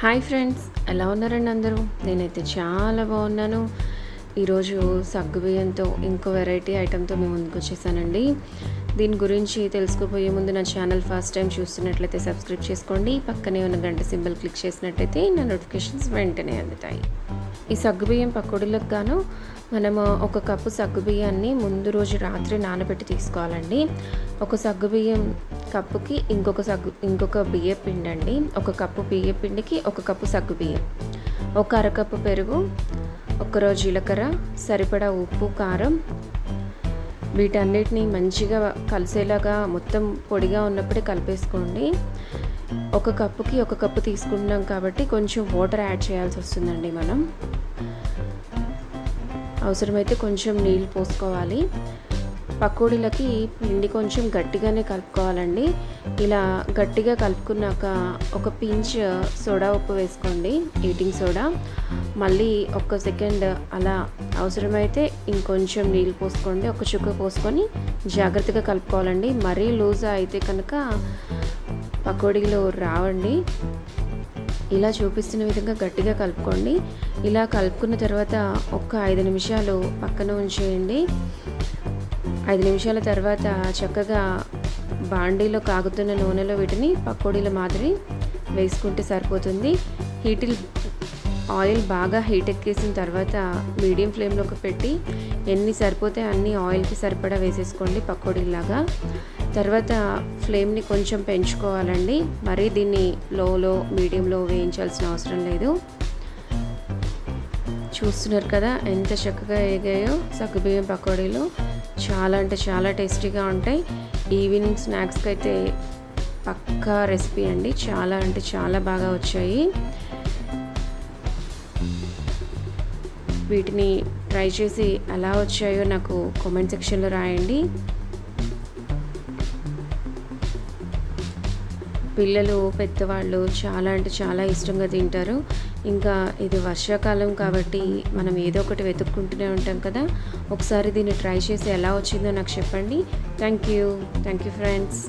Hi friends, ఎలా ఉన్నారండి అందరూ? నేనైతే చాలా బాగున్నాను. ఈరోజు సగ్గుబియ్యంతో ఇంకో వెరైటీ ఐటెంతో మేము ముందుకు వచ్చేసానండి. దీని గురించి తెలుసుకోపోయే ముందు నా ఛానల్ ఫస్ట్ టైం చూస్తున్నట్లయితే సబ్స్క్రైబ్ చేసుకోండి. పక్కనే ఉన్న గంట సింబల్ క్లిక్ చేసినట్లయితే నా నోటిఫికేషన్స్ వెంటనే అందుతాయి. ఈ సగ్గుబియ్యం పకోడీలకు గాను మనము ఒక కప్పు సగ్గుబియ్యాన్ని ముందు రోజు రాత్రి నానబెట్టి తీసుకోవాలండి. ఒక సగ్గుబియ్యం కప్పుకి ఇంకొక బియ్య పిండి అండి. ఒక కప్పు బియ్య పిండికి ఒక కప్పు సగ్గుబియ్యం, ఒక అరకప్పు పెరుగు, ఒక జీలకర్ర, సరిపడా ఉప్పు, కారం, వీటన్నిటిని మంచిగా కలిసేలాగా మొత్తం పొడిగా ఉన్నప్పుడే కలిపేసుకోండి. ఒక కప్పుకి ఒక కప్పు తీసుకుంటున్నాం కాబట్టి కొంచెం వాటర్ యాడ్ చేయాల్సి వస్తుందండి. మనం అవసరమైతే కొంచెం నీళ్ళు పోసుకోవాలి. పకోడీలకి పిండి కొంచెం గట్టిగానే కలుపుకోవాలండి. ఇలా గట్టిగా కలుపుకున్నాక ఒక పించ్ సోడా ఉప్పు వేసుకోండి, ఈటింగ్ సోడా. మళ్ళీ ఒక్క సెకండ్ అలా అవసరమైతే ఇంకొంచెం నీళ్ళు పోసుకోండి, ఒక చుక్క పోసుకొని జాగ్రత్తగా కలుపుకోవాలండి. మరీ లూజా అయితే కనుక పకోడీలు రావండి. ఇలా చూపిస్తున్న విధంగా గట్టిగా కలుపుకోండి. ఇలా కలుపుకున్న తర్వాత ఒక 5 నిమిషాలు పక్కన ఉంచేయండి. 5 నిమిషాల తర్వాత చక్కగా బాండీలో కాగుతున్న నూనెలో వీటిని పకోడీల మాదిరి వేసుకుంటే సరిపోతుంది. ఆయిల్ బాగా హీట్ ఎక్కేసిన తర్వాత మీడియం ఫ్లేమ్లోకి పెట్టి ఎన్ని సరిపోతే అన్ని ఆయిల్కి సరిపడా వేసేసుకోండి పకోడీలాగా. తర్వాత ఫ్లేమ్ని కొంచెం పెంచుకోవాలండి. మరీ దీన్ని లోలో మీడియంలో వేయించాల్సిన అవసరం లేదు. చూస్తున్నారు కదా ఎంత చక్కగా వేగాయో సగ్గుబియ్యం పకోడీలు. చాలా అంటే చాలా టేస్టీగా ఉంటాయి. ఈవినింగ్ స్నాక్స్కి అయితే పక్కా రెసిపీ అండి. చాలా అంటే చాలా బాగా వచ్చాయి. వీటిని ట్రై చేసి ఎలా వచ్చాయో నాకు కామెంట్ సెక్షన్లో రాయండి. పిల్లలు, పెద్దవాళ్ళు చాలా అంటే చాలా ఇష్టంగా తింటారు. ఇంకా ఇది వర్షాకాలం కాబట్టి మనం ఏదో ఒకటి వెతుక్కుంటూనే ఉంటాం కదా. ఒకసారి దీన్ని ట్రై చేసి ఎలా వచ్చిందో నాకు చెప్పండి. Thank you friends.